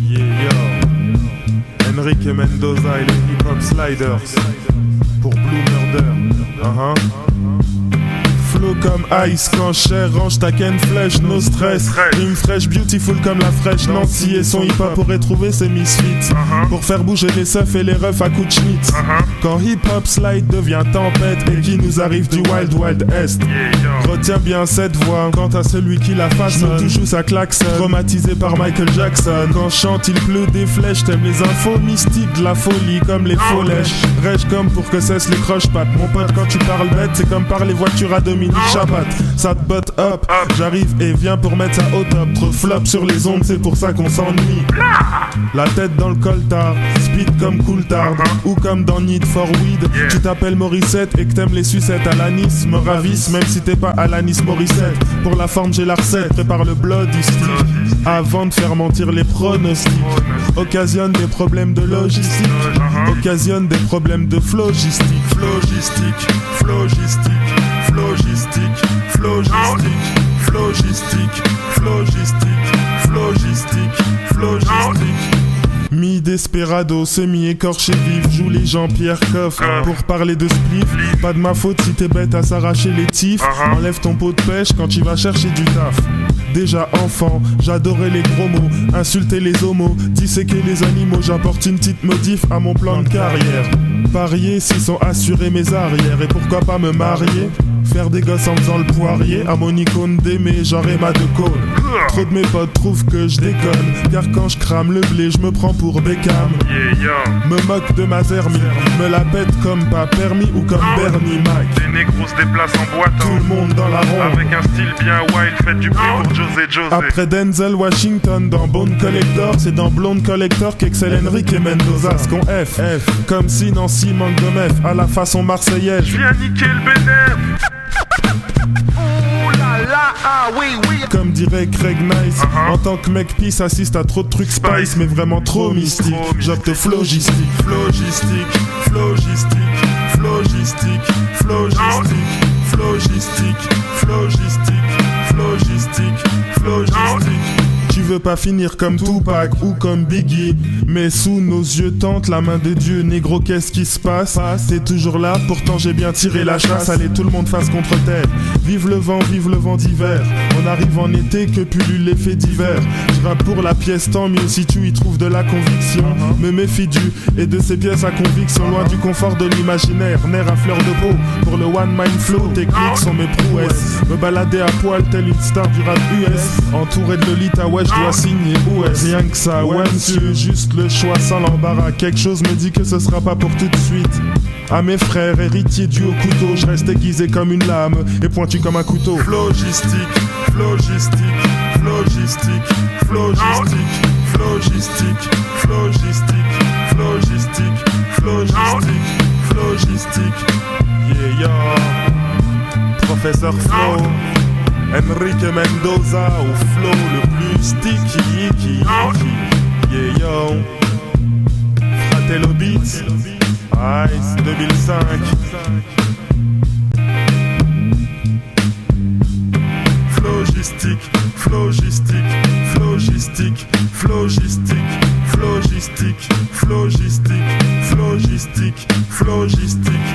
Yeah, yo. Enrique Mendoza et les Hip Hop Sliders pour Blue Murder. Flow comme ice, quand cher, range ta ken flèche, no stress. Rime fraîche, beautiful comme la fraîche. Nancy et son hip hop aurait trouvé ses misfits pour faire bouger les seufs et les refs à coups de schmitz. Quand hip hop slide devient tempête et qui nous arrive du wild wild est. Retiens bien cette voix quant à celui qui la façonne. Toujours sa klaxon, traumatisé par Michael Jackson. Quand chante il pleut des flèches, t'aimes les infos mystiques de la folie comme les faux lèches. Rêche comme pour que cesse les croche-pattes. Mon pote quand tu parles bête, c'est comme par les voitures à Dominique Chapat. Ça te botte up, j'arrive et viens pour mettre ça au top. Trop flop sur les ondes, c'est pour ça qu'on s'ennuie. La tête dans le coltard, speed comme Coulthard ou comme dans Need for Weed. Tu t'appelles Morissette et que t'aimes les sucettes. Alanis me ravisse même si t'es pas Alanis Morissette. Pour la forme j'ai la recette, prépare le bloody stick avant de faire mentir les pronostics. Occasionne des problèmes de logistique, occasionne des problèmes de phlogistique. Phlogistique, phlogistique, phlogistique, phlogistique, phlogistique, phlogistique, phlogistique, phlogistique. Mi-desperado, semi-écorché vif, joue les Jean-Pierre Coff pour parler de spliff. Pas de ma faute si t'es bête à s'arracher les tifs. Enlève ton pot de pêche quand tu vas chercher du taf. Déjà enfant, j'adorais les gros mots, insulter les homos, disséquer les animaux. J'apporte une petite modif à mon plan de carrière. Parier s'ils sont assurés mes arrières. Et pourquoi pas me marier, faire des gosses en faisant le poirier. À mon icône d'aimer, genre Emma de Cole. Trop de mes potes trouvent que je déconne, car quand je crame le blé, je me prends pour Beckham. Me moque de ma zermie, me la pète comme pas permis ou comme Bernie Mac. Les négros se déplacent en boitant, tout le monde dans la ronde, avec un style bien wild, faites du bruit pour José José. Après Denzel Washington dans Bone Collector, c'est dans Blonde Collector qu'excelle Enrique Mendoza. Ce qu'on F, comme si Nancy manque de mef, à la façon marseillaise. Viens niquer le bénéf. Comme dirait Craig Nice, en tant que mec peace assiste à trop de trucs spice, mais vraiment trop mystique. J'opte phlogistique, phlogistique, phlogistique, phlogistique, phlogistique, phlogistique, phlogistique, phlogistique, phlogistique. Tu veux pas finir comme Tupac ou comme Biggie, mais sous nos yeux tente la main de Dieu. Négro, qu'est-ce qui se passe? T'es toujours là, pourtant j'ai bien tiré la chasse. Allez, tout le monde face contre terre. Vive le vent d'hiver. On arrive en été, que pullule l'effet d'hiver. Je rappe pour la pièce, tant mieux si tu y trouves de la conviction. Me méfie du et de ces pièces à conviction, loin du confort de l'imaginaire. Nerf à fleur de peau pour le one mind flow. Techniques sont mes prouesses. Me balader à poil telle une star du rap US. Entouré de Lolita, ouais, je dois signer US. Rien que ça, ouais monsieur, juste le choix sans l'embarras. Quelque chose me dit que ce sera pas pour tout de suite. À mes frères, héritiers du haut couteau, je reste aiguisé comme une lame et pointu comme un couteau. Phlogistique, phlogistique, phlogistique, phlogistique, phlogistique, phlogistique, phlogistique, phlogistique, phlogistique. Yeah, yo, Professeur Flo, Enrique Mendoza au flow le plus sticky, yiki, yiki. Yeah, yo, Fratello Beats, Ice 2005. Phlogistique, phlogistique, phlogistique, phlogistique, phlogistique, phlogistique, phlogistique, phlogistique.